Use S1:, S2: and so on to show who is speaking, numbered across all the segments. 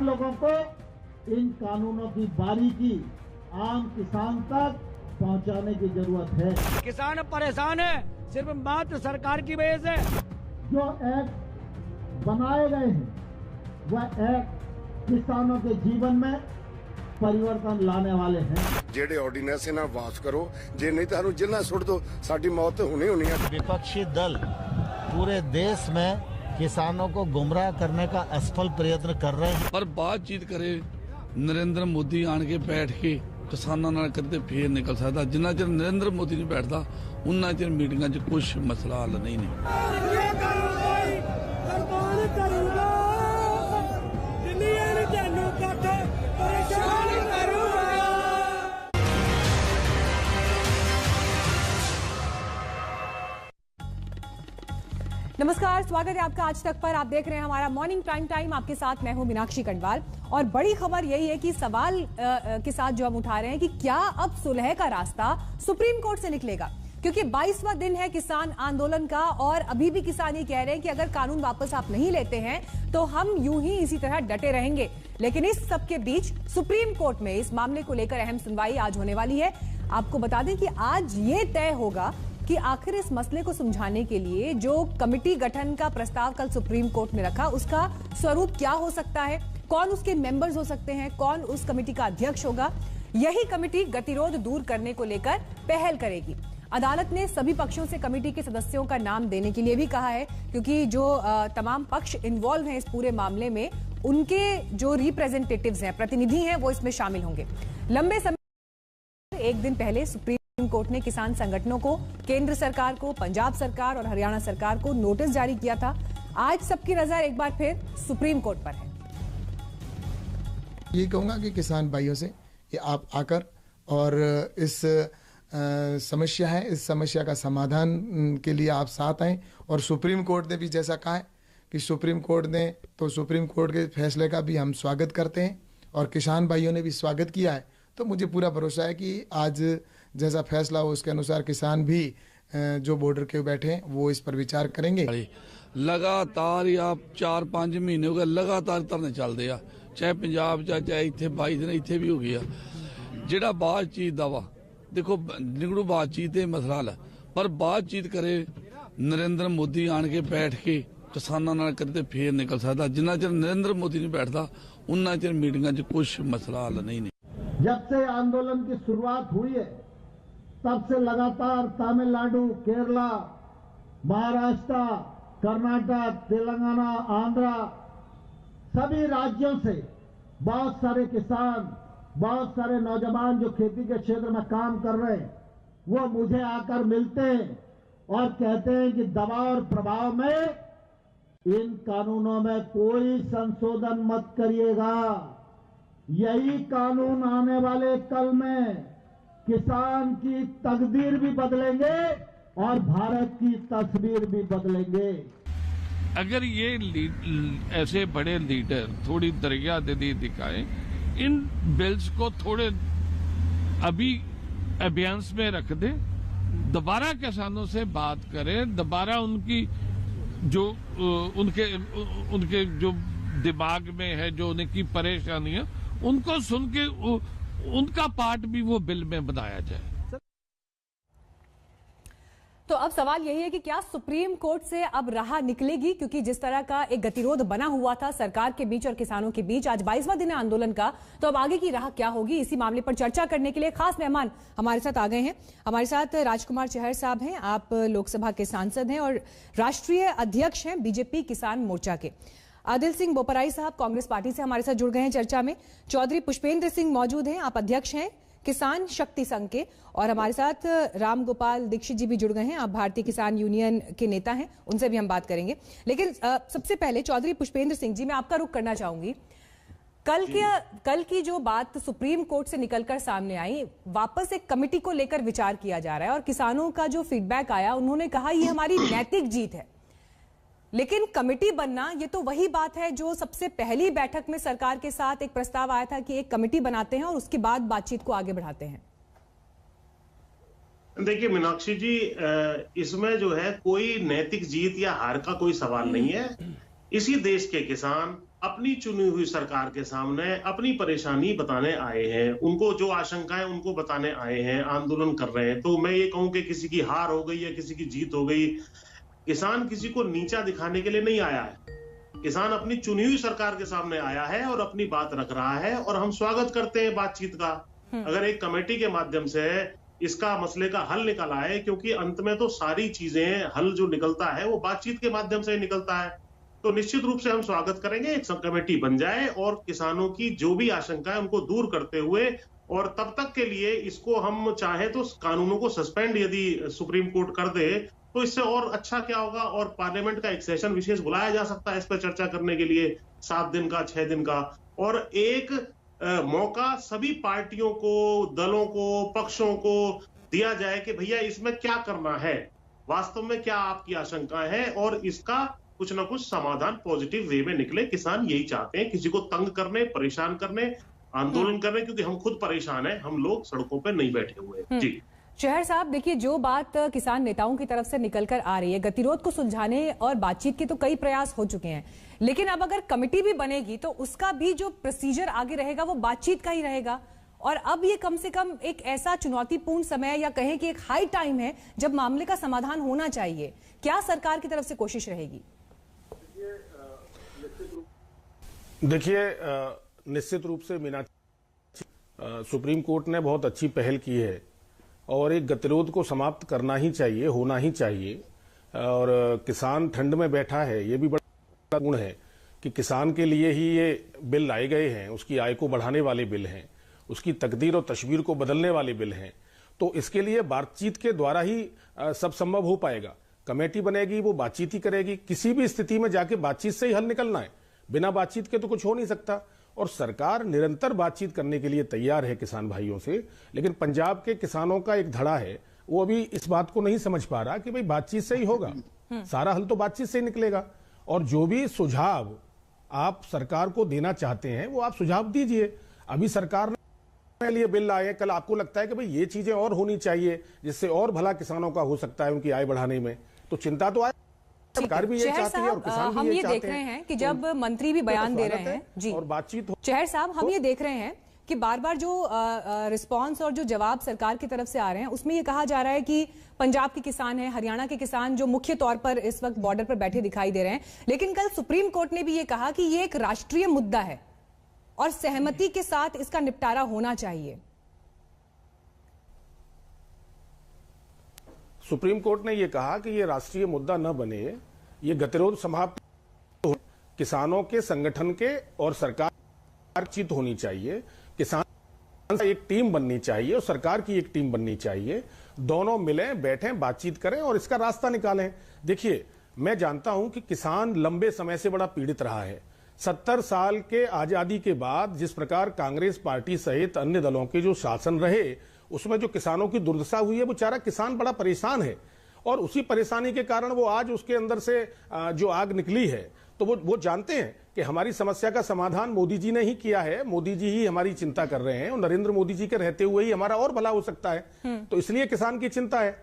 S1: लोगों को इन कानूनों की बारीकी आम किसान तक पहुंचाने की जरूरत है।
S2: किसान परेशान है सिर्फ मात्र सरकार की वजह से।
S1: जो एक्ट बनाए गए हैं वह एक्ट किसानों के जीवन में परिवर्तन लाने वाले हैं।
S3: जेडे ऑर्डिनेंस ना वास करो, जे नहीं तो जेल सुट दो, साडी मौत तो होनी होनी है।
S4: विपक्षी दल पूरे देश में किसानों को गुमराह करने का असफल प्रयत्न कर रहे हैं।
S5: पर बातचीत करे नरेंद्र मोदी आन के बैठ के किसानों नाल करते फिर निकल सकता। जिन्ना चਿਰ नरेंद्र मोदी नहीं बैठता उन्ना चਿਰ मीटिंगां 'ਚ कुछ मसला हल नहीं ने।
S6: नमस्कार, स्वागत है आपका आज तक पर। आप देख रहे हैं हमारा मॉर्निंग प्राइम टाइम। आपके साथ मैं हूं मीनाक्षी कंडवाल। और बड़ी खबर यही है कि सवाल के साथ जो हम उठा रहे हैं कि क्या अब सुलह का रास्ता सुप्रीम कोर्ट से निकलेगा, क्योंकि 22वां दिन है किसान आंदोलन का और अभी भी किसान ये कह रहे हैं कि अगर कानून वापस आप नहीं लेते हैं तो हम यूं ही इसी तरह डटे रहेंगे। लेकिन इस सबके बीच सुप्रीम कोर्ट में इस मामले को लेकर अहम सुनवाई आज होने वाली है। आपको बता दें कि आज ये तय होगा कि आखिर इस मसले को सुलझाने के लिए जो कमेटी गठन का प्रस्ताव कल सुप्रीम कोर्ट ने रखा उसका स्वरूप क्या हो सकता है, कौन उसके मेंबर्स हो सकते हैं, कौन उस कमेटी का अध्यक्ष होगा। यही कमेटी गतिरोध दूर करने को लेकर पहल करेगी। अदालत ने सभी पक्षों से कमेटी के सदस्यों का नाम देने के लिए भी कहा है, क्योंकि जो तमाम पक्ष इन्वॉल्व हैं इस पूरे मामले में उनके जो रिप्रेजेंटेटिव्स हैं, प्रतिनिधि हैं, वो इसमें शामिल होंगे। लंबे समय एक दिन पहले सुप्रीम कोर्ट ने किसान संगठनों को, केंद्र सरकार को, पंजाब सरकार और हरियाणा सरकार को नोटिस जारी किया था। आज सबकी नजर एक बार फिर सुप्रीम कोर्ट पर है।
S7: ये कहूंगा कि किसान भाइयों से ये आप आकर और इस समस्या है, इस समस्या का समाधान के लिए आप साथ आएं। और सुप्रीम कोर्ट ने भी जैसा कहा है कि सुप्रीम कोर्ट ने, तो सुप्रीम कोर्ट के फैसले का भी हम स्वागत करते हैं और किसान भाइयों ने भी स्वागत किया है। तो मुझे पूरा भरोसा है कि आज जैसा फैसला हो उसके अनुसार किसान भी जो बॉर्डर के बैठे हैं वो इस पर विचार करेंगे।
S5: लगातार या 4-5 महीने हो गए लगातार धरने चलते आ, चाहे पंजाब चाहे इतने 22 दिन इतने भी हो गया। जेड़ा बातचीत दा वा देखो निगड़ू बातचीत है मसला हल, पर बातचीत करे नरेंद्र मोदी आन के बैठ के किसानों नाल करते फिर निकल सकता। जिन्ना चਿਰ नरेंद्र मोदी नहीं बैठता उन्ना चਿਰ मीटिंगां 'ਚ कुछ मसला हल नहीं ने।
S1: जब से आंदोलन की शुरुआत हुई है तब से लगातार तमिलनाडु, केरला, महाराष्ट्र, कर्नाटक, तेलंगाना, आंध्र सभी राज्यों से बहुत सारे किसान, बहुत सारे नौजवान जो खेती के क्षेत्र में काम कर रहे हैं वो मुझे आकर मिलते हैं और कहते हैं कि दबाव और प्रभाव में इन कानूनों में कोई संशोधन मत करिएगा। यही कानून आने वाले कल में किसान की तकदीर भी बदलेंगे और भारत की तस्वीर भी बदलेंगे।
S8: अगर ये ऐसे बड़े लीडर थोड़ी दरियादिली दिखाएं, इन बिल्स को थोड़े अभी अभियान्स में रख दे, दोबारा किसानों से बात करें, दोबारा उनकी जो उनके जो दिमाग में है, जो उनकी परेशानियां, उनको सुन के उनका पार्ट भी वो बिल में बनाया जाए।
S6: तो अब सवाल यही है कि क्या सुप्रीम कोर्ट से अब राह निकलेगी, क्योंकि जिस तरह का एक गतिरोध बना हुआ था सरकार के बीच और किसानों के बीच, आज 22वां दिन है आंदोलन का, तो अब आगे की राह क्या होगी, इसी मामले पर चर्चा करने के लिए खास मेहमान हमारे साथ आ गए हैं। हमारे साथ राजकुमार चहर साहब हैं, आप लोकसभा के सांसद हैं और राष्ट्रीय अध्यक्ष हैं बीजेपी किसान मोर्चा के। आदिल सिंह बोपराई साहब कांग्रेस पार्टी से हमारे साथ जुड़ गए हैं चर्चा में। चौधरी पुष्पेंद्र सिंह मौजूद हैं, आप अध्यक्ष हैं किसान शक्ति संघ के। और हमारे साथ राम गोपाल दीक्षित जी भी जुड़ गए हैं, आप भारतीय किसान यूनियन के नेता हैं, उनसे भी हम बात करेंगे। लेकिन सबसे पहले चौधरी पुष्पेंद्र सिंह जी, मैं आपका रुख करना चाहूंगी। कल की जो बात सुप्रीम कोर्ट से निकलकर सामने आई, वापस एक कमेटी को लेकर विचार किया जा रहा है और किसानों का जो फीडबैक आया, उन्होंने कहा ये हमारी नैतिक जीत है। लेकिन कमेटी बनना ये तो वही बात है जो सबसे पहली बैठक में सरकार के साथ एक प्रस्ताव आया था कि एक कमेटी बनाते हैं और उसके बाद बातचीत को आगे बढ़ाते हैं।
S9: देखिए मीनाक्षी जी, इसमें जो है कोई नैतिक जीत या हार का कोई सवाल नहीं है। इसी देश के किसान अपनी चुनी हुई सरकार के सामने अपनी परेशानी बताने आए हैं, उनको जो आशंकाएं उनको बताने आए हैं, आंदोलन कर रहे हैं। तो मैं ये कहूं कि किसी की हार हो गई या किसी की जीत हो गई, किसान किसी को नीचा दिखाने के लिए नहीं आया है। किसान अपनी चुनी हुई सरकार के सामने आया है और अपनी बात रख रहा है, और हम स्वागत करते हैं बातचीत का। अगर एक कमेटी के माध्यम से इसका मसले का हल निकल आए, क्योंकि अंत में तो सारी चीजें हल जो निकलता है वो बातचीत के माध्यम से निकलता है, तो निश्चित रूप से हम स्वागत करेंगे एक सब कमेटी बन जाए और किसानों की जो भी आशंका है उनको दूर करते हुए, और तब तक के लिए इसको हम चाहे तो कानूनों को सस्पेंड यदि सुप्रीम कोर्ट कर दे तो इससे और अच्छा क्या होगा, और पार्लियामेंट का एक सेशन विशेष बुलाया जा सकता है इस पर चर्चा करने के लिए, 7 दिन का 6 दिन का, और एक मौका सभी पार्टियों को, दलों को, पक्षों को दिया जाए कि भैया इसमें क्या करना है, वास्तव में क्या आपकी आशंकाएं हैं, और इसका कुछ ना कुछ समाधान पॉजिटिव वे में निकले। किसान यही चाहते हैं, किसी को तंग करने, परेशान करने, आंदोलन करने, क्योंकि हम खुद परेशान हैं, हम लोग सड़कों पर नहीं बैठे हुए। जी
S6: शहर साहब, देखिए जो बात किसान नेताओं की तरफ से निकलकर आ रही है, गतिरोध को सुलझाने और बातचीत के तो कई प्रयास हो चुके हैं, लेकिन अब अगर कमेटी भी बनेगी तो उसका भी जो प्रोसीजर आगे रहेगा वो बातचीत का ही रहेगा। और अब ये कम से कम एक ऐसा चुनौतीपूर्ण समय या कहें कि एक हाई टाइम है जब मामले का समाधान होना चाहिए। क्या सरकार की तरफ से कोशिश रहेगी?
S10: देखिए, निश्चित रूप से मीनाक्षी, सुप्रीम कोर्ट ने बहुत अच्छी पहल की है और एक गतिरोध को समाप्त करना ही चाहिए, होना ही चाहिए। और किसान ठंड में बैठा है, ये भी बड़ा गुण है कि किसान के लिए ही ये बिल लाए गए हैं, उसकी आय को बढ़ाने वाले बिल हैं, उसकी तकदीर और तस्वीर को बदलने वाले बिल हैं। तो इसके लिए बातचीत के द्वारा ही सब संभव हो पाएगा। कमेटी बनेगी, वो बातचीत ही करेगी, किसी भी स्थिति में जाके बातचीत से ही हल निकलना है, बिना बातचीत के तो कुछ हो नहीं सकता। और सरकार निरंतर बातचीत करने के लिए तैयार है किसान भाइयों से, लेकिन पंजाब के किसानों का एक धड़ा है, वो अभी इस बात को नहीं समझ पा रहा कि भाई बातचीत से ही होगा, सारा हल तो बातचीत से ही निकलेगा। और जो भी सुझाव आप सरकार को देना चाहते हैं वो आप सुझाव दीजिए। अभी सरकार ने लिए बिल लाए, कल आपको लगता है कि भाई ये चीजें और होनी चाहिए जिससे और भला किसानों का हो सकता है उनकी आय बढ़ाने में, तो चिंता तो आए। सरकार भी ये चाहती है और किसान भी
S6: हम
S10: ये
S6: ये
S10: चाहते
S6: देख रहे हैं कि जब मंत्री भी बयान दे रहे हैं जी,
S10: और बातचीत
S6: चहर साहब, हम ये देख रहे हैं कि बार बार जो रिस्पांस और जो जवाब सरकार की तरफ से आ रहे हैं उसमें ये कहा जा रहा है कि पंजाब के किसान हैं, हरियाणा के किसान जो मुख्य तौर पर इस वक्त बॉर्डर पर बैठे दिखाई दे रहे हैं, लेकिन कल सुप्रीम कोर्ट ने भी ये कहा कि ये एक राष्ट्रीय मुद्दा है और सहमति के साथ इसका निपटारा होना चाहिए।
S10: सुप्रीम कोर्ट ने यह कहा कि यह राष्ट्रीय मुद्दा न बने, ये गतिरोध समाप्त हो, किसानों के संगठन के और सरकार बातचीत होनी चाहिए, किसान एक टीम बननी चाहिए और सरकार की एक टीम बननी चाहिए, दोनों मिलें, बैठें, बातचीत करें और इसका रास्ता निकालें। देखिए, मैं जानता हूं कि किसान लंबे समय से बड़ा पीड़ित रहा है। 70 साल के आजादी के बाद जिस प्रकार कांग्रेस पार्टी सहित अन्य दलों के जो शासन रहे उसमें जो किसानों की दुर्दशा हुई है, बेचारा किसान बड़ा परेशान है और उसी परेशानी के कारण वो आज उसके अंदर से जो आग निकली है, तो वो जानते हैं कि हमारी समस्या का समाधान मोदी जी ने ही किया है, मोदी जी ही हमारी चिंता कर रहे हैं और नरेंद्र मोदी जी के रहते हुए ही हमारा और भला हो सकता है। तो इसलिए किसान की चिंता है।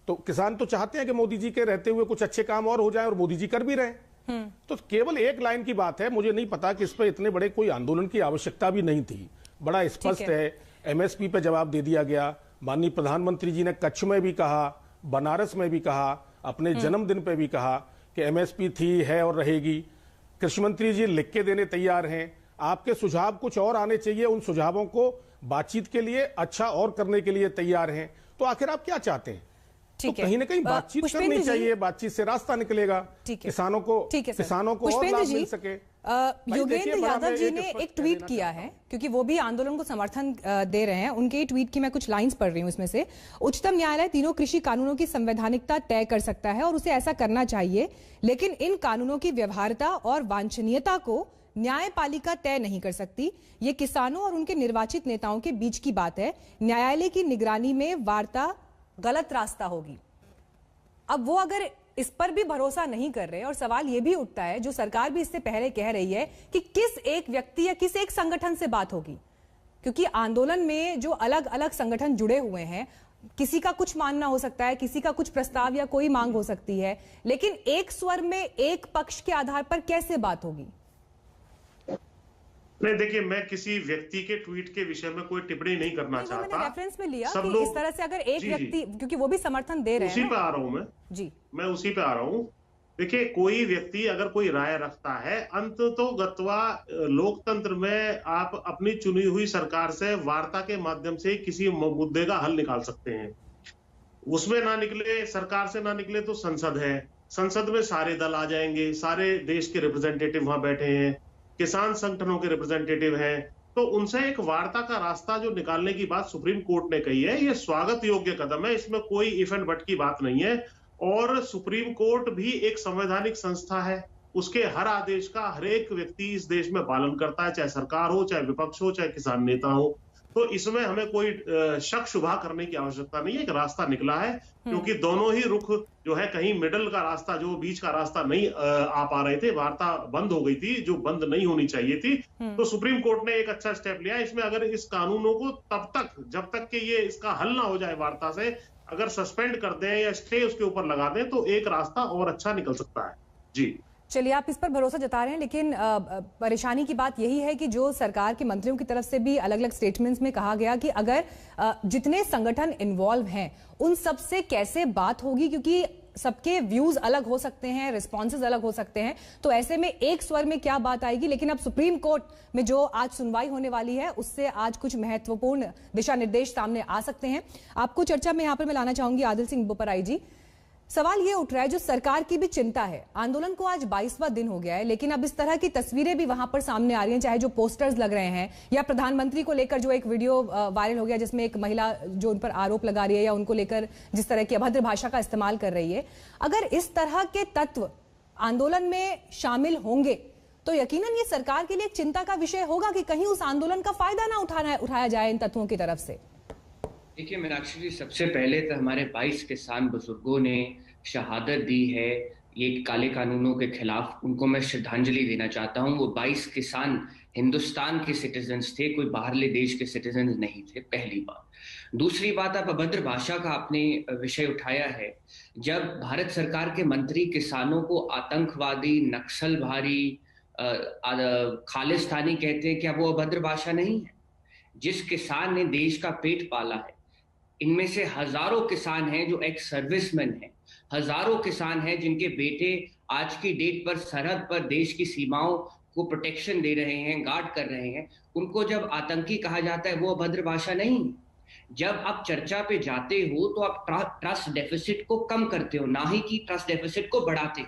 S10: तो किसान तो चाहते हैं कि मोदी जी के रहते हुए कुछ अच्छे काम और हो जाए और मोदी जी कर भी रहे हैं। तो केवल एक लाइन की बात है, मुझे नहीं पता कि इस पर इतने बड़े कोई आंदोलन की आवश्यकता भी नहीं थी, बड़ा स्पष्ट है। एमएसपी पे जवाब दे दिया गया। माननीय प्रधानमंत्री जी ने कच्छ में भी कहा, बनारस में भी कहा, अपने जन्मदिन पे भी कहा कि एमएसपी थी, है और रहेगी। कृषि मंत्री जी लिख के देने तैयार हैं। आपके सुझाव कुछ और आने चाहिए, उन सुझावों को बातचीत के लिए अच्छा और करने के लिए तैयार हैं। तो आखिर आप क्या चाहते हैं? तो कहीं ना कहीं बातचीत करनी चाहिए, बातचीत से रास्ता निकलेगा, किसानों को और लाभ मिल सके।
S6: योगेंद्र यादव जी ने एक ट्वीट किया है, क्योंकि वो भी आंदोलन को समर्थन दे रहे हैं। उनके ट्वीट की मैं कुछ लाइंस पढ़ रही हूं इसमें से। उच्चतम न्यायालय तीनों कृषि कानूनों की संवैधानिकता तय कर सकता है और उसे ऐसा करना चाहिए, लेकिन इन कानूनों की व्यवहार्यता और वांछनीयता को न्यायपालिका तय नहीं कर सकती। ये किसानों और उनके निर्वाचित नेताओं के बीच की बात है। न्यायालय की निगरानी में वार्ता गलत रास्ता होगी। अब वो अगर इस पर भी भरोसा नहीं कर रहे, और सवाल यह भी उठता है, जो सरकार भी इससे पहले कह रही है, कि किस एक व्यक्ति या किस एक संगठन से बात होगी, क्योंकि आंदोलन में जो अलग अलग संगठन जुड़े हुए हैं, किसी का कुछ मानना हो सकता है, किसी का कुछ प्रस्ताव या कोई मांग हो सकती है, लेकिन एक स्वर में एक पक्ष के आधार पर कैसे बात होगी?
S9: नहीं, देखिए, मैं किसी व्यक्ति के ट्वीट के विषय में कोई टिप्पणी नहीं करना चाहता।
S6: मैंने रेफरेंस में लिया
S9: सब
S6: कि
S9: लोग
S6: इस तरह से अगर एक
S9: जी,
S6: व्यक्ति, क्योंकि वो भी समर्थन दे रहे हैं,
S9: उसी पे आ रहा हूं मैं
S6: जी,
S9: मैं उसी पे आ रहा हूं। देखिए, कोई व्यक्ति अगर कोई राय रखता है, अंत तो गत्वा लोकतंत्र में आप अपनी चुनी हुई सरकार से वार्ता के माध्यम से किसी मुद्दे का हल निकाल सकते हैं। उसमें ना निकले, सरकार से ना निकले तो संसद है, संसद में सारे दल आ जाएंगे, सारे देश के रिप्रेजेंटेटिव वहां बैठे हैं, किसान संगठनों के रिप्रेजेंटेटिव हैं, तो उनसे एक वार्ता का रास्ता जो निकालने की बात सुप्रीम कोर्ट ने कही है, ये स्वागत योग्य कदम है, इसमें कोई इफ एंड बट की बात नहीं है। और सुप्रीम कोर्ट भी एक संवैधानिक संस्था है, उसके हर आदेश का हर एक व्यक्ति इस देश में पालन करता है, चाहे सरकार हो, चाहे विपक्ष हो, चाहे किसान नेता हो। तो इसमें हमें कोई शक शुबा करने की आवश्यकता नहीं है। एक रास्ता निकला है, क्योंकि दोनों ही रुख जो है, कहीं मिडल का रास्ता, जो बीच का रास्ता नहीं आ पा रहे थे, वार्ता बंद हो गई थी जो बंद नहीं होनी चाहिए थी। तो सुप्रीम कोर्ट ने एक अच्छा स्टेप लिया। इसमें अगर इस कानूनों को तब तक, जब तक कि ये इसका हल ना हो जाए वार्ता से, अगर सस्पेंड कर दें या स्टे उसके ऊपर लगा दें, तो एक रास्ता और अच्छा निकल सकता है। जी,
S6: चलिए, आप इस पर भरोसा जता रहे हैं, लेकिन परेशानी की बात यही है कि जो सरकार के मंत्रियों की तरफ से भी अलग अलग स्टेटमेंट्स में कहा गया कि अगर जितने संगठन इन्वॉल्व हैं उन सब से कैसे बात होगी, क्योंकि सबके व्यूज अलग हो सकते हैं, रिस्पॉन्सेज अलग हो सकते हैं, तो ऐसे में एक स्वर में क्या बात आएगी। लेकिन अब सुप्रीम कोर्ट में जो आज सुनवाई होने वाली है, उससे आज कुछ महत्वपूर्ण दिशा निर्देश सामने आ सकते हैं। आपको चर्चा में यहां पर मैं लाना चाहूंगी आदिल सिंह बोपराई जी। सवाल ये उठ रहा है, जो सरकार की भी चिंता है, आंदोलन को आज 22वां दिन हो गया है, लेकिन अब इस तरह की तस्वीरें भी वहां पर सामने आ रही हैं, चाहे जो पोस्टर्स लग रहे हैं या प्रधानमंत्री को लेकर जो एक वीडियो वायरल हो गया जिसमें एक महिला जो उन पर आरोप लगा रही है या उनको लेकर जिस तरह की अभद्र भाषा का इस्तेमाल कर रही है। अगर इस तरह के तत्व आंदोलन में शामिल होंगे तो यकीनन ये सरकार के लिए एक चिंता का विषय होगा कि कहीं उस आंदोलन का फायदा ना उठाया जाए इन तत्वों की तरफ से।
S11: देखिए मीनाक्षी जी, सबसे पहले तो हमारे 22 किसान बुजुर्गों ने शहादत दी है ये काले कानूनों के खिलाफ, उनको मैं श्रद्धांजलि देना चाहता हूं। वो 22 किसान हिंदुस्तान के सिटीजन्स थे, कोई बाहरले देश के सिटीजन्स नहीं थे, पहली बात। दूसरी बात, आप अभद्र भाषा का आपने विषय उठाया है। जब भारत सरकार के मंत्री किसानों को आतंकवादी, नक्सलवादी, खालिस्तानी कहते हैं, क्या वो अभद्र भाषा नहीं है? जिस किसान ने देश का पेट पाला है, इनमें से हजारों किसान हैं जो एक्स सर्विसमैन हैं, हजारों किसान हैं जिनके बेटे आज की डेट पर सरहद पर देश की सीमाओं को प्रोटेक्शन दे रहे हैं, गार्ड कर रहे हैं। उनको जब आतंकी कहा जाता है, वो अभद्र भाषा नहीं। जब आप चर्चा पे जाते हो तो आप ट्रस्ट डेफिसिट को कम करते हो, ना ही कि ट्रस्ट डेफिसिट को बढ़ाते हो।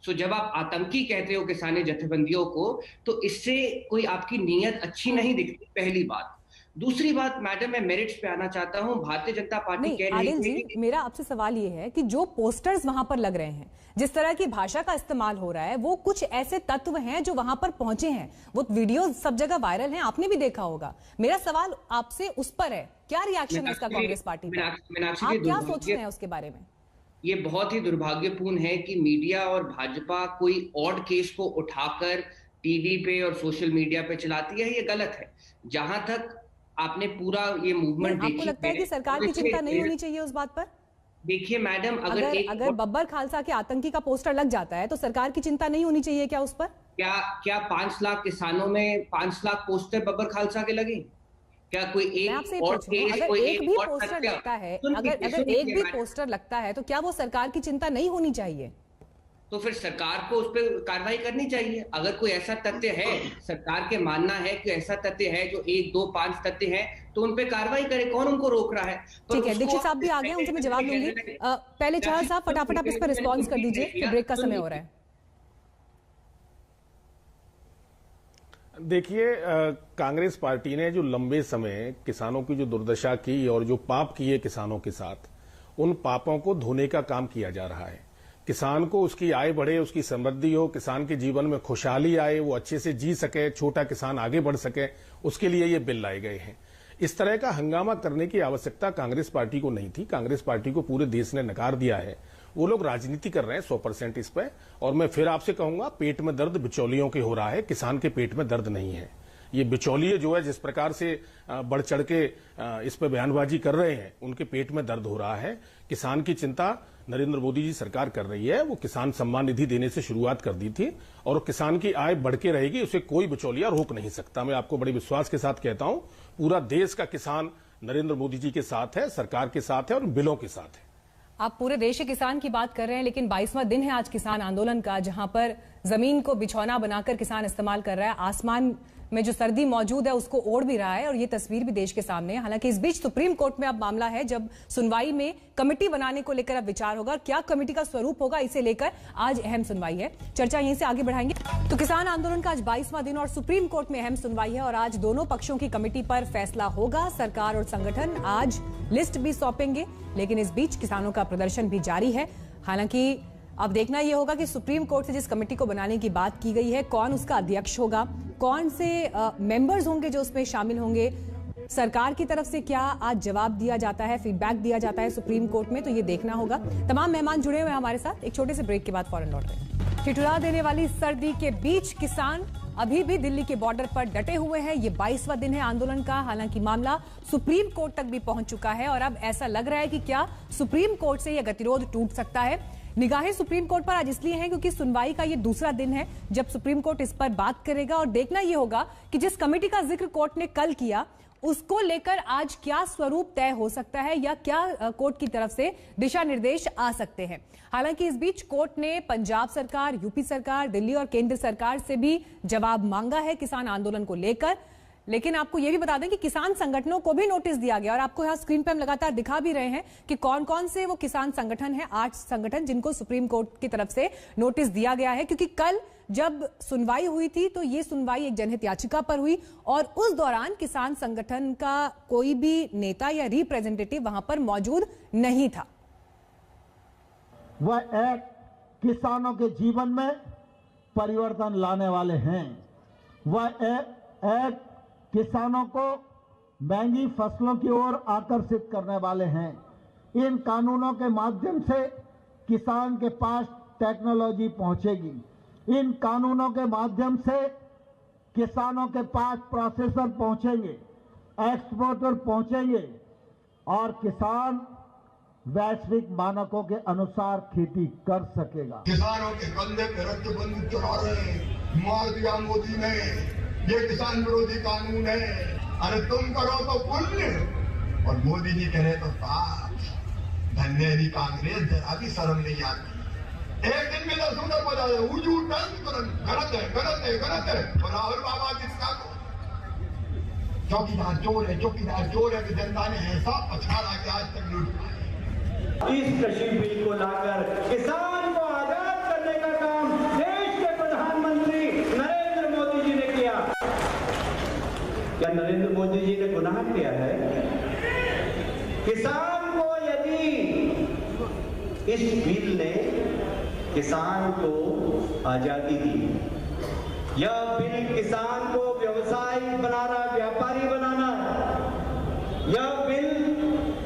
S11: सो जब आप आतंकी कहते हो किसानी जथेबंदियों को, तो इससे कोई आपकी नीयत अच्छी नहीं दिखती, पहली बात। दूसरी बात, मैडम, मैं मेरिट्स पे आना चाहता हूं। भारतीय जनता पार्टी कह रही है
S6: जी, मेरा आपसे सवाल ये है कि जो पोस्टर्स वहां पर लग रहे हैं, जिस तरह की भाषा का इस्तेमाल हो रहा है, वो कुछ ऐसे तत्व हैं जो वहां पर पहुंचे हैं, वो वीडियो सब जगह वायरल हैं, आपने भी देखा होगा। मेरा सवाल आपसे उस पर है, क्या रिएक्शन है इसका कांग्रेस पार्टी पर? आप क्या सोचते हैं उसके बारे में?
S11: ये बहुत ही दुर्भाग्यपूर्ण है कि मीडिया और भाजपा कोई ऑड केस को उठाकर टीवी पे और सोशल मीडिया पे चलाती है। ये गलत है। जहां तक आपने पूरा ये मूवमेंट देखी,
S6: आपको लगता है कि सरकार की चिंता नहीं होनी चाहिए उस बात पर?
S11: देखिए मैडम,
S6: अगर बब्बर खालसा के आतंकी का पोस्टर लग जाता है तो सरकार की चिंता नहीं होनी चाहिए क्या उस पर?
S11: क्या 5 लाख किसानों में 5 लाख पोस्टर बब्बर खालसा के लगे? क्या कोई एक और केस,
S6: अगर एक भी पोस्टर लगता है, अगर एक भी पोस्टर लगता है तो क्या वो सरकार की चिंता नहीं होनी चाहिए?
S11: तो फिर सरकार को उस पर कार्रवाई करनी चाहिए। अगर कोई ऐसा तथ्य है, सरकार के मानना है कि ऐसा तथ्य है जो 1, 2, 5 तथ्य है, तो उन पे कार्रवाई करे। कौन उनको रोक रहा है?
S6: ठीक है, दीक्षित साहब भी आ गए, उनसे मैं जवाब दूंगी। पहले चहल साहब फटाफट आप इस पर रिस्पॉन्स कर दीजिए, ब्रेक का समय हो रहा है।
S10: देखिए, कांग्रेस पार्टी ने जो लंबे समय किसानों की जो दुर्दशा की और जो पाप किए किसानों के साथ, उन पापों को धोने का काम किया जा रहा है। किसान को उसकी आय बढ़े, उसकी समृद्धि हो, किसान के जीवन में खुशहाली आए, वो अच्छे से जी सके, छोटा किसान आगे बढ़ सके, उसके लिए ये बिल लाए गए हैं। इस तरह का हंगामा करने की आवश्यकता कांग्रेस पार्टी को नहीं थी। कांग्रेस पार्टी को पूरे देश ने नकार दिया है। वो लोग राजनीति कर रहे हैं 100% इस पे। और मैं फिर आपसे कहूंगा, पेट में दर्द बिचौलियों के हो रहा है, किसान के पेट में दर्द नहीं है। ये बिचौलिए जो है जिस प्रकार से बढ़ चढ़ के इस पर बयानबाजी कर रहे हैं, उनके पेट में दर्द हो रहा है। किसान की चिंता नरेंद्र मोदी जी सरकार कर रही है। वो किसान सम्मान निधि देने से शुरुआत कर दी थी और किसान की आय बढ़ के रहेगी, उसे कोई बिचौलिया रोक नहीं सकता। मैं आपको बड़े विश्वास के साथ कहता हूं, पूरा देश का किसान नरेंद्र मोदी जी के साथ है, सरकार के साथ है और बिलों के साथ है।
S6: आप पूरे देश के किसान की बात कर रहे हैं, लेकिन 22वां दिन है आज किसान आंदोलन का, जहां पर जमीन को बिछौना बनाकर किसान इस्तेमाल कर रहा है। आसमान में जो सर्दी मौजूद है उसको ओढ़ भी रहा है और ये तस्वीर भी देश के सामने है। हालांकि इस बीच सुप्रीम कोर्ट में अब मामला है, जब सुनवाई में कमेटी बनाने को लेकर अब विचार होगा। क्या कमेटी का स्वरूप होगा, इसे लेकर आज अहम सुनवाई है। चर्चा यहीं से आगे बढ़ाएंगे। तो किसान आंदोलन का आज 22वां दिन और सुप्रीम कोर्ट में अहम सुनवाई है और आज दोनों पक्षों की कमेटी पर फैसला होगा। सरकार और संगठन आज लिस्ट भी सौंपेंगे, लेकिन इस बीच किसानों का प्रदर्शन भी जारी है। हालांकि अब देखना यह होगा कि सुप्रीम कोर्ट से जिस कमेटी को बनाने की बात की गई है, कौन उसका अध्यक्ष होगा, कौन से मेंबर्स होंगे जो उसमें शामिल होंगे, सरकार की तरफ से क्या आज जवाब दिया जाता है, फीडबैक दिया जाता है सुप्रीम कोर्ट में, तो ये देखना होगा। तमाम मेहमान जुड़े हुए हैं हमारे साथ। एक छोटे से ब्रेक के बाद फौरन लौट रहे हैं। ठिठुरा देने वाली सर्दी के बीच किसान अभी भी दिल्ली के बॉर्डर पर डटे हुए हैं। ये 22वां दिन है आंदोलन का। हालांकि मामला सुप्रीम कोर्ट तक भी पहुंच चुका है और अब ऐसा लग रहा है कि क्या सुप्रीम कोर्ट से यह गतिरोध टूट सकता है। निगाहें सुप्रीम कोर्ट पर आज इसलिए हैं क्योंकि सुनवाई का ये दूसरा दिन है जब सुप्रीम कोर्ट इस पर बात करेगा और देखना यह होगा कि जिस कमेटी का जिक्र कोर्ट ने कल किया उसको लेकर आज क्या स्वरूप तय हो सकता है या क्या कोर्ट की तरफ से दिशा निर्देश आ सकते हैं। हालांकि इस बीच कोर्ट ने पंजाब सरकार, यूपी सरकार, दिल्ली और केंद्र सरकार से भी जवाब मांगा है किसान आंदोलन को लेकर। लेकिन आपको यह भी बता दें कि किसान संगठनों को भी नोटिस दिया गया और आपको यहां स्क्रीन पर हम लगातार दिखा भी रहे हैं कि कौन कौन से वो किसान संगठन हैं। 8 संगठन जिनको सुप्रीम कोर्ट की तरफ से नोटिस दिया गया है, क्योंकि कल जब सुनवाई हुई थी तो ये सुनवाई एक जनहित याचिका पर हुई और उस दौरान किसान संगठन का कोई भी नेता या रिप्रेजेंटेटिव वहां पर मौजूद नहीं था।
S1: वह एक किसानों के जीवन में परिवर्तन लाने वाले हैं। वह एक किसानों को महंगी फसलों की ओर आकर्षित करने वाले हैं। इन कानूनों के माध्यम से किसान के पास टेक्नोलॉजी पहुंचेगी। इन कानूनों के माध्यम से किसानों के पास प्रोसेसर पहुंचेंगे, एक्सपोर्टर पहुंचेंगे और किसान वैश्विक मानकों के अनुसार खेती कर सकेगा।
S12: किसानों के कंधे पे रद्दबंदी चढ़ा रहे हैं, मार दिया मोदी ने। ये किसान विरोधी कानून है। अरे तुम करो तो पुण्य और मोदी जी कह रहे तो पाप। धन्यवादी कांग्रेस, जरा भी शर्म नहीं आती। एक दिन में 10 रुपये बजा रहे, उजू तुरंत गलत है, गलत है, गलत है। और राहुल बाबा जिसका चौकीदार चोर है, चौकीदार चोर है कि जनता ने ऐसा पछाड़ा कि आज तक लूट।
S13: इस कृषि बिल को लाकर किसान को आजाद करने का काम देश के प्रधानमंत्री नरेंद्र मोदी जी ने किया। क्या नरेंद्र मोदी जी ने गुनाह किया है? किसान को यदि इस बिल ने किसान को आजादी दी, यह बिल किसान को व्यवसायी बनाना, व्यापारी बनाना, यह बिल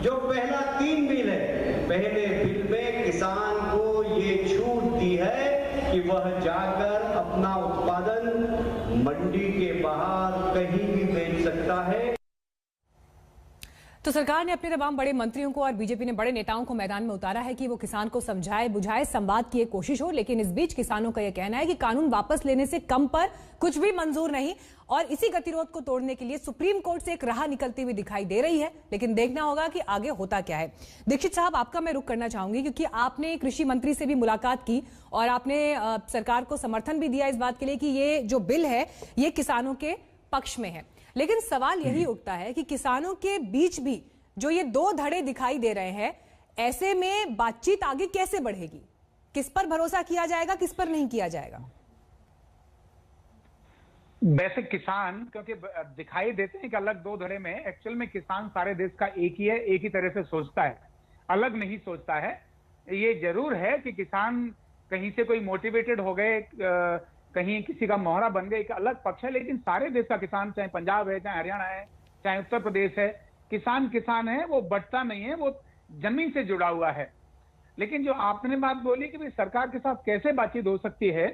S13: जो पहला 3 बिल है, पहले बिल में किसान को ये छूट दी है कि वह जाकर अपना उत्पादन मंडी के बाहर कहीं भी बेच सकता है।
S6: तो सरकार ने अपने तमाम बड़े मंत्रियों को और बीजेपी ने बड़े नेताओं को मैदान में उतारा है कि वो किसान को समझाए बुझाए, संवाद की एक कोशिश हो। लेकिन इस बीच किसानों का यह कहना है कि कानून वापस लेने से कम पर कुछ भी मंजूर नहीं और इसी गतिरोध को तोड़ने के लिए सुप्रीम कोर्ट से एक राह निकलती हुई दिखाई दे रही है। लेकिन देखना होगा कि आगे होता क्या है। दीक्षित साहब, आपका मैं रुख करना चाहूंगी क्योंकि आपने कृषि मंत्री से भी मुलाकात की और आपने सरकार को समर्थन भी दिया इस बात के लिए कि ये जो बिल है ये किसानों के पक्ष में है। लेकिन सवाल यही उठता है कि किसानों के बीच भी जो ये 2 धड़े दिखाई दे रहे हैं, ऐसे में बातचीत आगे कैसे बढ़ेगी? किस पर भरोसा किया जाएगा, किस पर नहीं किया जाएगा?
S14: वैसे किसान क्योंकि दिखाई देते हैं कि अलग 2 धड़े में, एक्चुअल में किसान सारे देश का एक ही है, एक ही तरह से सोचता है, अलग नहीं सोचता है। ये जरूर है कि किसान कहीं से कोई मोटिवेटेड हो गए, कहीं किसी का मोहरा बन गए, एक अलग पक्ष है। लेकिन सारे देश का किसान, चाहे पंजाब है, चाहे हरियाणा है, चाहे उत्तर प्रदेश है, किसान किसान है, वो बटता नहीं है, वो जमीन से जुड़ा हुआ है। लेकिन जो आपने बात बोली कि सरकार के साथ कैसे बातचीत हो सकती है,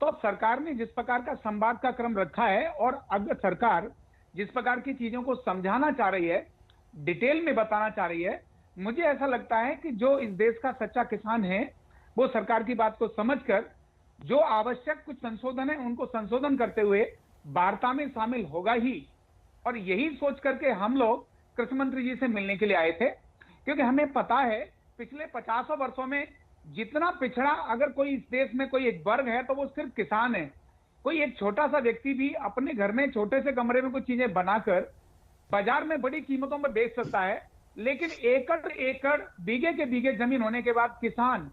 S14: तो अब सरकार ने जिस प्रकार का संवाद का क्रम रखा है और अगर सरकार जिस प्रकार की चीजों को समझाना चाह रही है, डिटेल में बताना चाह रही है, मुझे ऐसा लगता है कि जो इस देश का सच्चा किसान है वो सरकार की बात को समझकर जो आवश्यक कुछ संशोधन है उनको संशोधन करते हुए वार्ता में शामिल होगा ही। और यही सोच करके हम लोग कृषि मंत्री जी से मिलने के लिए आए थे, क्योंकि हमें पता है पिछले 50 वर्षों में जितना पिछड़ा अगर कोई इस देश में कोई एक वर्ग है तो वो सिर्फ किसान है। कोई एक छोटा सा व्यक्ति भी अपने घर में छोटे से कमरे में कुछ चीजें बनाकर बाजार में बड़ी कीमतों में बेच सकता है, लेकिन एकड़ बीघे के बीघे जमीन होने के बाद किसान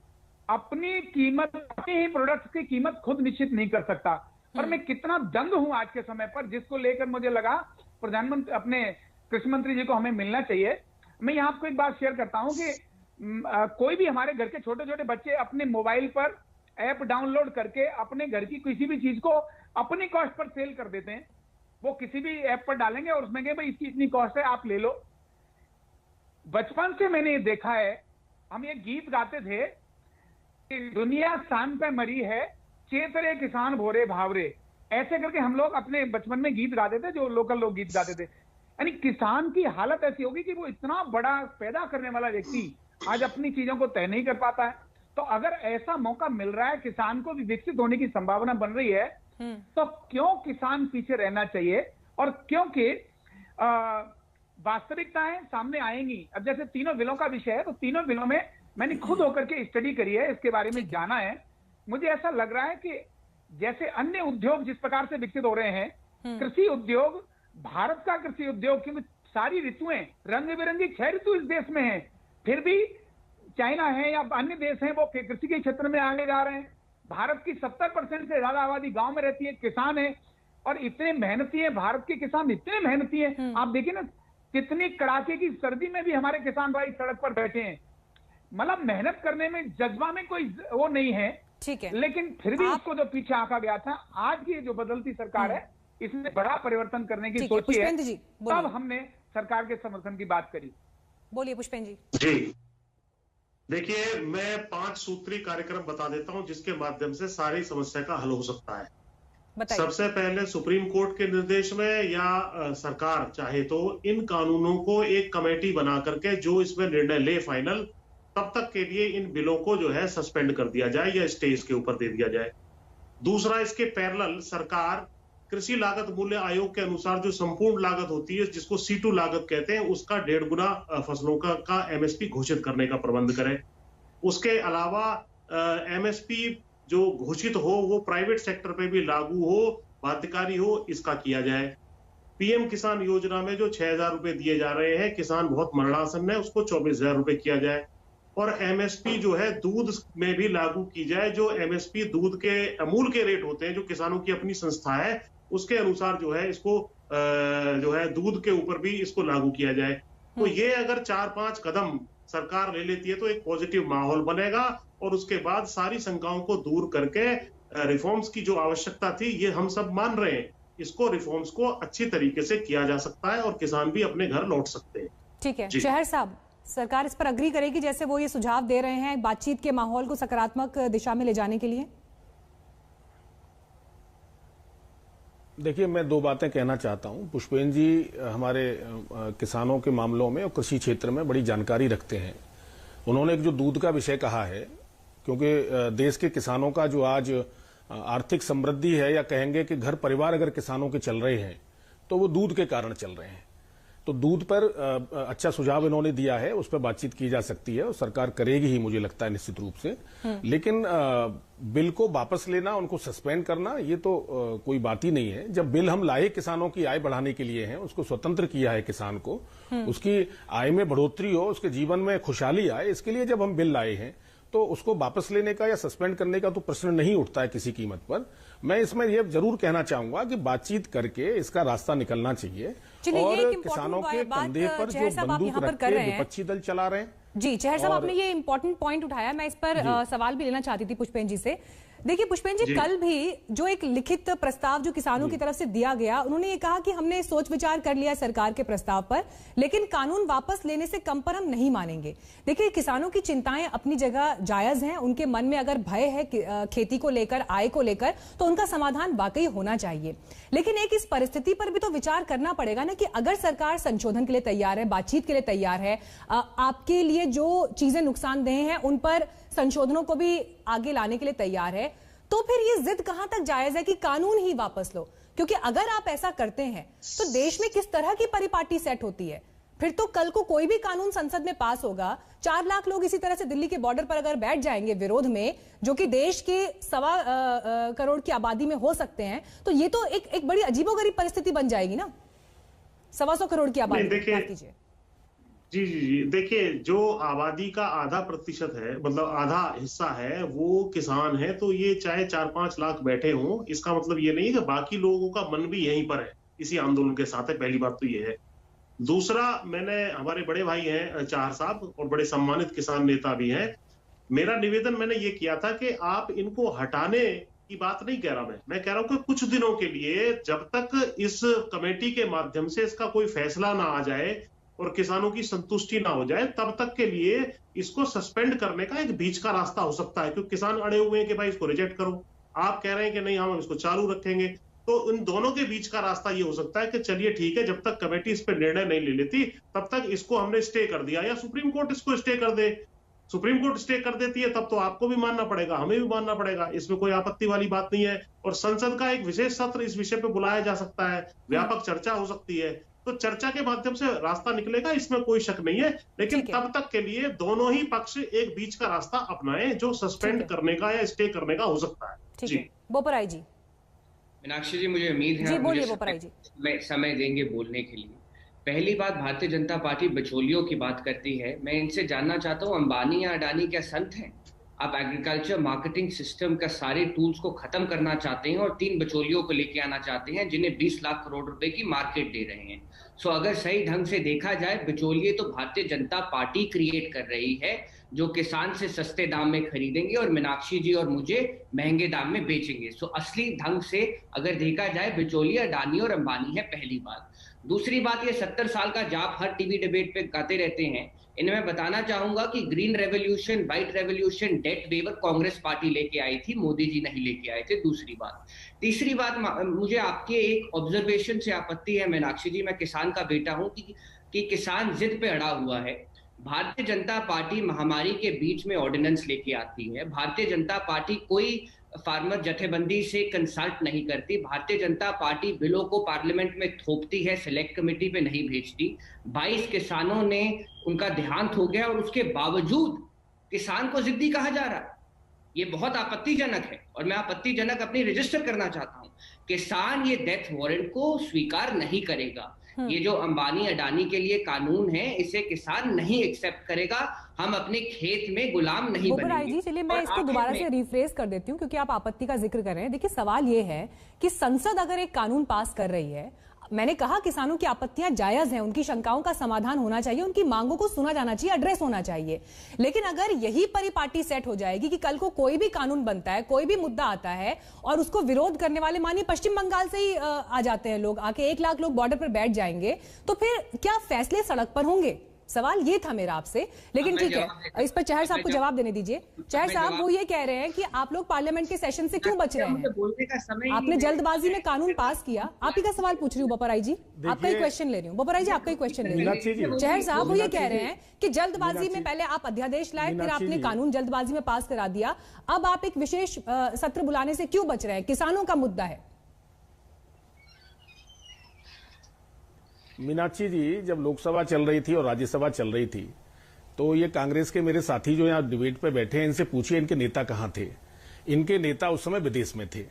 S14: अपनी कीमत, अपने ही प्रोडक्ट्स की कीमत खुद निश्चित नहीं कर सकता। और मैं कितना दंग हूं आज के समय पर, जिसको लेकर मुझे लगा प्रधानमंत्री अपने कृषि मंत्री जी को हमें मिलना चाहिए। मैं यहाँ आपको एक बात शेयर करता हूं कि कोई भी हमारे घर के छोटे छोटे बच्चे अपने मोबाइल पर ऐप डाउनलोड करके अपने घर की किसी भी चीज को अपनी कॉस्ट पर सेल कर देते हैं। वो किसी भी ऐप पर डालेंगे और उसमें कहें भाई इसकी इतनी कॉस्ट है, आप ले लो। बचपन से मैंने ये देखा है, हम ये गीत गाते थे कि दुनिया शान पे मरी है, चेतरे किसान भोरे भावरे, ऐसे करके हम लोग अपने बचपन में गीत गाते थे, जो लोकल लोग गीत गाते थे। यानी किसान की हालत ऐसी होगी कि वो इतना बड़ा पैदा करने वाला व्यक्ति आज अपनी चीजों को तय नहीं कर पाता है। तो अगर ऐसा मौका मिल रहा है, किसान को भी विकसित होने की संभावना बन रही है, तो क्यों किसान पीछे रहना चाहिए? और क्योंकि वास्तविकताएं सामने आएंगी। अब जैसे तीनों बिलों का विषय है, तो तीनों बिलों में मैंने खुद होकर के स्टडी करी है, इसके बारे में जाना है। मुझे ऐसा लग रहा है कि जैसे अन्य उद्योग जिस प्रकार से विकसित हो रहे हैं, कृषि उद्योग, भारत का कृषि उद्योग, क्योंकि सारी ऋतुएं रंग बिरंगी 6 ऋतु इस देश में है, फिर भी चाइना है या अन्य देश हैं वो कृषि के क्षेत्र में आगे जा रहे हैं। भारत की 70% से ज्यादा आबादी गांव में रहती है, किसान है, और इतने मेहनती है भारत के किसान, इतने मेहनती है। आप देखिए ना कितनी कड़ाके की सर्दी में भी हमारे किसान भाई सड़क पर बैठे हैं। मतलब मेहनत करने में, जज्बा में कोई वो नहीं है,
S6: ठीक है,
S14: लेकिन फिर भी उसको जो पीछे आंका गया था, आज की जो बदलती सरकार है इसने बड़ा परिवर्तन करने की सोची है, तब हमने सरकार के समर्थन की बात करी।
S6: बोलिए पुष्पेंद्र
S9: जी। देखिए, मैं 5 सूत्री कार्यक्रम बता देता हूं जिसके माध्यम से सारी समस्या का हल हो सकता है। सबसे पहले सुप्रीम कोर्ट के निर्देश में या सरकार चाहे तो इन कानूनों को एक कमेटी बना करके जो इसमें निर्णय ले फाइनल, तब तक के लिए इन बिलों को जो है सस्पेंड कर दिया जाए या स्टेज के ऊपर दे दिया जाए। दूसरा, इसके पैरेलल सरकार कृषि लागत मूल्य आयोग के अनुसार जो संपूर्ण लागत होती है, जिसको C2 लागत कहते हैं, उसका 1.5 गुना फसलों का MSP घोषित करने का प्रबंध करें। उसके अलावा MSP जो घोषित हो वो प्राइवेट सेक्टर पे भी लागू हो, बाध्यकारी हो, इसका किया जाए। PM किसान योजना में जो 6,000 रुपए दिए जा रहे हैं, किसान बहुत मरणासन है, उसको 24,000 रुपए किया जाए। और MSP जो है दूध में भी लागू की जाए, जो MSP दूध के अमूल के रेट होते हैं, जो किसानों की अपनी संस्था है, उसके अनुसार जो है इसको जो है दूध के ऊपर भी इसको लागू किया जाए। तो ये अगर 4-5 कदम सरकार ले लेती है तो एक पॉजिटिव माहौल बनेगा, और उसके बाद सारी शंकाओं को दूर करके रिफॉर्म्स की जो आवश्यकता थी, ये हम सब मान रहे हैं, इसको रिफॉर्म्स को अच्छी तरीके से किया जा सकता है और किसान भी अपने घर लौट सकते हैं।
S6: ठीक है शहर साहब, सरकार इस पर अग्री करेगी जैसे वो ये सुझाव दे रहे हैं बातचीत के माहौल को सकारात्मक दिशा में ले जाने के लिए?
S10: देखिए, मैं 2 बातें कहना चाहता हूं। पुष्पेंद्र जी हमारे किसानों के मामलों में और कृषि क्षेत्र में बड़ी जानकारी रखते हैं। उन्होंने एक जो दूध का विषय कहा है, क्योंकि देश के किसानों का जो आज आर्थिक समृद्धि है, या कहेंगे कि घर परिवार अगर किसानों के चल रहे हैं तो वो दूध के कारण चल रहे हैं। तो दूध पर अच्छा सुझाव इन्होंने दिया है, उस पर बातचीत की जा सकती है और सरकार करेगी ही, मुझे लगता है निश्चित रूप से। लेकिन बिल को वापस लेना, उनको सस्पेंड करना, ये तो कोई बात ही नहीं है। जब बिल हम लाए किसानों की आय बढ़ाने के लिए हैं, उसको स्वतंत्र किया है किसान को, उसकी आय में बढ़ोतरी हो, उसके जीवन में खुशहाली आए, इसके लिए जब हम बिल लाए हैं, तो उसको वापस लेने का या सस्पेंड करने का तो प्रश्न नहीं उठता है किसी कीमत पर। मैं इसमें यह जरूर कहना चाहूंगा कि बातचीत करके इसका रास्ता निकलना चाहिए, और किसानों के कंधे पर जो बंदूक रख के विपक्षी दल चला रहे हैं।
S6: जी चहर साहब, आपने ये इंपॉर्टेंट पॉइंट उठाया, मैं इस पर सवाल भी लेना चाहती थी पुष्पेंद्र जी से। देखिए पुष्पेन जी, कल भी जो एक लिखित प्रस्ताव जो किसानों की तरफ से दिया गया, उन्होंने ये कहा कि हमने सोच विचार कर लिया सरकार के प्रस्ताव पर, लेकिन कानून वापस लेने से कम पर हम नहीं मानेंगे। देखिए किसानों की चिंताएं अपनी जगह जायज हैं, उनके मन में अगर भय है खेती को लेकर, आय को लेकर, तो उनका समाधान वाकई होना चाहिए। लेकिन एक इस परिस्थिति पर भी तो विचार करना पड़ेगा ना कि अगर सरकार संशोधन के लिए तैयार है, बातचीत के लिए तैयार है, आपके लिए जो चीजें नुकसानदेह हैं उन पर संशोधनों को भी आगे लाने के लिए तैयार है, तो फिर ये जिद कहां तक जायज है कि कानून ही वापस लो? क्योंकि अगर आप ऐसा करते हैं तो देश में किस तरह की परिपाटी सेट होती है? फिर तो कल को कोई भी कानून संसद में पास होगा, 4 लाख लोग इसी तरह से दिल्ली के बॉर्डर पर अगर बैठ जाएंगे विरोध में, जो कि देश के 1.25 करोड़ की आबादी में हो सकते हैं, तो ये तो एक बड़ी अजीबोगरीब परिस्थिति बन जाएगी ना। 1.25 करोड़ की आबादी।
S9: जी, देखिए जो आबादी का आधा प्रतिशत है, मतलब आधा हिस्सा है, वो किसान है, तो ये चाहे 4-5 लाख बैठे हों, इसका मतलब ये नहीं है कि बाकी लोगों का मन भी यहीं पर है, इसी आंदोलन के साथ है। पहली बात तो ये है। दूसरा, हमारे बड़े भाई हैं चाहर साहब और बड़े सम्मानित किसान नेता भी हैं, मेरा निवेदन मैंने ये किया था कि आप इनको हटाने की बात नहीं कह रहा मैं कह रहा हूं कि कुछ दिनों के लिए, जब तक इस कमेटी के माध्यम से इसका कोई फैसला ना आ जाए और किसानों की संतुष्टि ना हो जाए, तब तक के लिए इसको सस्पेंड करने का एक बीच का रास्ता हो सकता है। क्योंकि किसान अड़े हुए हैं कि भाई इसको रिजेक्ट करो, आप कह रहे हैं कि नहीं हम इसको चालू रखेंगे, तो इन दोनों के बीच का रास्ता ये हो सकता है कि चलिए ठीक है, जब तक कमेटी इस पर निर्णय नहीं ले लेती तब तक इसको हमने स्टे कर दिया, या सुप्रीम कोर्ट इसको स्टे कर दे। सुप्रीम कोर्ट स्टे कर देती है तब तो आपको भी मानना पड़ेगा, हमें भी मानना पड़ेगा, इसमें कोई आपत्ति वाली बात नहीं है। और संसद का एक विशेष सत्र इस विषय पे बुलाया जा सकता है, व्यापक चर्चा हो सकती है, तो चर्चा के माध्यम से रास्ता निकलेगा, इसमें कोई शक नहीं है। लेकिन तब तक के लिए दोनों ही पक्ष एक बीच का रास्ता अपनाएं, जो सस्पेंड करने का या स्टे करने का हो सकता है। जी
S6: बोपराई जी।
S11: मीनाक्षी जी, मुझे उम्मीद है मुझे समय देंगे बोलने के लिए। पहली बात, भारतीय जनता पार्टी बिचौलियों की बात करती है। मैं इनसे जानना चाहता हूँ, अंबानी या अडानी क्या संत हैं? आप एग्रीकल्चर मार्केटिंग सिस्टम का सारे टूल्स को खत्म करना चाहते हैं और 3 बिचौलियों को लेके आना चाहते हैं जिन्हें 20 लाख करोड़ रुपए की मार्केट दे रहे हैं। सो अगर सही ढंग से देखा जाए, बिचौलिए तो भारतीय जनता पार्टी क्रिएट कर रही है, जो किसान से सस्ते दाम में खरीदेंगे और मीनाक्षी जी और मुझे महंगे दाम में बेचेंगे। सो असली ढंग से अगर देखा जाए, बिचौलिए अडानी और अंबानी है, पहली बात। दूसरी बात, ये 70 साल का जाप हर टीवी डिबेट पे गाते रहते हैं। इनमें बताना चाहूंगा कि green revolution, white revolution, that whatever Congress party लेके आई थी, मोदी जी नहीं लेके आए थे। दूसरी बात। तीसरी बात, मुझे आपके एक ऑब्जर्वेशन से आपत्ति है मीनाक्षी जी, मैं किसान का बेटा हूं, कि किसान जिद पे अड़ा हुआ है। भारतीय जनता पार्टी महामारी के बीच में ऑर्डिनेंस लेके आती है। भारतीय जनता पार्टी कोई फार्मर जथेबंदी से कंसल्ट नहीं करती। भारतीय जनता पार्टी बिलों को पार्लियामेंट में थोपती है, सिलेक्ट कमेटी पे नहीं भेजती। 22 किसानों ने उनका देहांत हो गया और उसके बावजूद किसान को जिद्दी कहा जा रहा है। ये बहुत आपत्तिजनक है और मैं आपत्तिजनक अपनी रजिस्टर करना चाहता हूं। किसान ये डेथ वारंट को स्वीकार नहीं करेगा। ये जो अंबानी अडानी के लिए कानून है, इसे किसान नहीं एक्सेप्ट करेगा। हम अपने खेत में गुलाम नहीं बनेंगे।
S6: जी चलिए, मैं इसको दोबारा से रिफ्रेश कर देती हूँ क्योंकि आप आपत्ति का जिक्र कर रहे हैं। देखिए सवाल ये है कि संसद अगर एक कानून पास कर रही है, मैंने कहा किसानों की आपत्तियां जायज हैं, उनकी शंकाओं का समाधान होना चाहिए, उनकी मांगों को सुना जाना चाहिए, एड्रेस होना चाहिए। लेकिन अगर यही परिपाटी सेट हो जाएगी कि कल को कोई भी कानून बनता है, कोई भी मुद्दा आता है और उसको विरोध करने वाले, मानिए पश्चिम बंगाल से ही आ जाते हैं लोग, आके 1 लाख लोग बॉर्डर पर बैठ जाएंगे, तो फिर क्या फैसले सड़क पर होंगे? सवाल ये था मेरा आपसे। लेकिन ठीक है, इस पर चहर साहब को जवाब देने दीजिए। चहर साहब, वो ये कह रहे हैं कि आप लोग पार्लियामेंट के सेशन से क्यों बच रहे हैं? आपने जल्दबाजी में कानून पास किया। आप ही का सवाल पूछ रही हूँ बोपराई जी, आपका ही क्वेश्चन ले रही हूँ। बोपराई जी, आपका ही क्वेश्चन ले रही हूँ। चहर साहब वो ये कह रहे हैं कि जल्दबाजी में पहले आप अध्यादेश लाए, फिर आपने कानून जल्दबाजी में पास करा दिया, अब आप एक विशेष सत्र बुलाने से क्यों बच रहे हैं? किसानों का मुद्दा है।
S10: मीनाक्षी जी, जब लोकसभा चल रही थी और राज्यसभा चल रही थी, तो ये कांग्रेस के मेरे साथी जो यहाँ डिबेट पे बैठे हैं, इनसे पूछिए इनके नेता कहाँ थे। इनके नेता उस समय विदेश में थे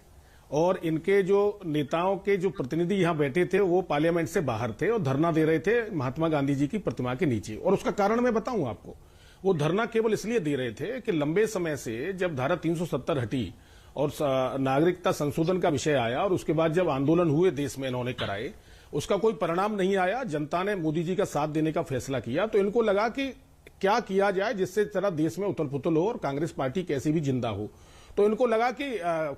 S10: और इनके जो नेताओं के जो प्रतिनिधि यहाँ बैठे थे वो पार्लियामेंट से बाहर थे और धरना दे रहे थे महात्मा गांधी जी की प्रतिमा के नीचे। और उसका कारण मैं बताऊं आपको, वो धरना केवल इसलिए दे रहे थे कि लंबे समय से जब धारा 370 हटी और नागरिकता संशोधन का विषय आया और उसके बाद जब आंदोलन हुए देश में इन्होंने कराए, उसका कोई परिणाम नहीं आया, जनता ने मोदी जी का साथ देने का फैसला किया, तो इनको लगा कि क्या किया जाए जिससे जरा देश में उथल पुथल हो और कांग्रेस पार्टी कैसी भी जिंदा हो। तो इनको लगा कि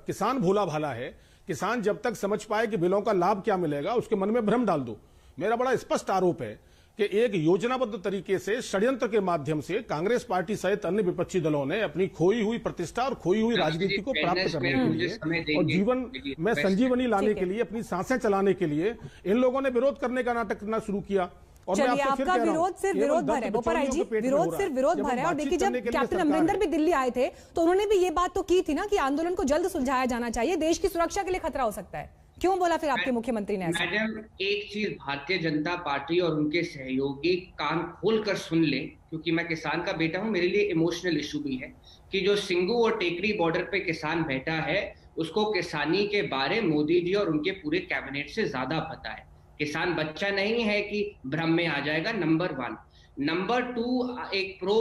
S10: किसान भोला भाला है, किसान जब तक समझ पाए कि बिलों का लाभ क्या मिलेगा उसके मन में भ्रम डाल दो। मेरा बड़ा स्पष्ट आरोप है कि एक योजनाबद्ध तरीके से षड्यंत्र के माध्यम से कांग्रेस पार्टी सहित अन्य विपक्षी दलों ने अपनी खोई हुई प्रतिष्ठा और खोई हुई राजनीति को प्राप्त करने के लिए और जीवन में संजीवनी लाने के लिए, अपनी सांसें चलाने के लिए इन लोगों ने विरोध करने का नाटक करना शुरू किया। और
S6: चलिए, आपका विरोध सिर्फ विरोध भर है बोपराय जी, विरोध सिर्फ विरोध भर है। और देखिए, जब कैप्टन अमरिंदर भी दिल्ली आए थे तो उन्होंने भी ये बात तो की थी ना कि आंदोलन को जल्द सुलझाया जाना चाहिए, देश की सुरक्षा के लिए खतरा हो सकता है। क्यों बोला फिर आपके मुख्यमंत्री ने ऐसा?
S11: मैडम, एक चीज भारतीय जनता पार्टी और उनके सहयोगी कान खोलकर सुन ले, क्योंकि मैं किसान का बेटा हूं, मेरे लिए इमोशनल इशू भी है कि जो सिंगू और टेकरी बॉर्डर पे किसान बैठा है उसको किसानी के बारे मोदी जी और उनके पूरे कैबिनेट से ज्यादा पता है। किसान बच्चा नहीं है कि भ्रम में आ जाएगा, नंबर 1। नंबर 2, एक प्रो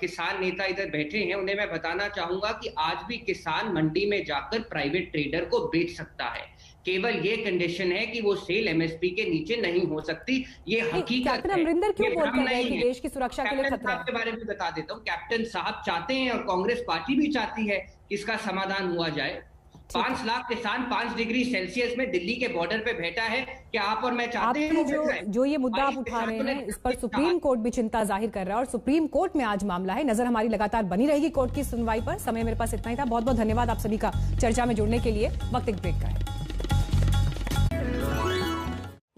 S11: किसान नेता इधर बैठे हैं, उन्हें मैं बताना चाहूंगा कि आज भी किसान मंडी में जाकर प्राइवेट ट्रेडर को बेच सकता है, केवल ये कंडीशन है कि वो सेल एमएसपी के नीचे नहीं हो सकती। ये हकीकत है।
S6: कैप्टन अमरिंदर क्यों बोलते हैं कि देश की सुरक्षा के लिए खतरा है?
S11: के बारे में बता देता हूँ। कैप्टन साहब चाहते हैं और कांग्रेस पार्टी भी चाहती है कि इसका समाधान हुआ जाए। 5 लाख किसान 5 डिग्री सेल्सियस में दिल्ली के बॉर्डर पे बैठा है, क्या आप और मैं चाहते हैं?
S6: जो ये मुद्दा आप उठा रहे हैं, इस पर सुप्रीम कोर्ट भी चिंता जाहिर कर रहा है और सुप्रीम कोर्ट में आज मामला है। नजर हमारी लगातार बनी रहेगी कोर्ट की सुनवाई पर। समय मेरे पास इतना ही था। बहुत बहुत धन्यवाद आप सभी का चर्चा में जुड़ने के लिए। वक्त एक ब्रेक का है।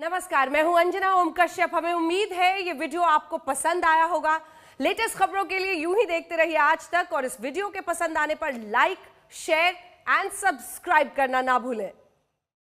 S15: नमस्कार, मैं हूं अंजना ओम कश्यप। हमें उम्मीद है ये वीडियो आपको पसंद आया होगा। लेटेस्ट खबरों के लिए यूं ही देखते रहिए आज तक, और इस वीडियो के पसंद आने पर लाइक, शेयर एंड सब्सक्राइब करना ना भूलें।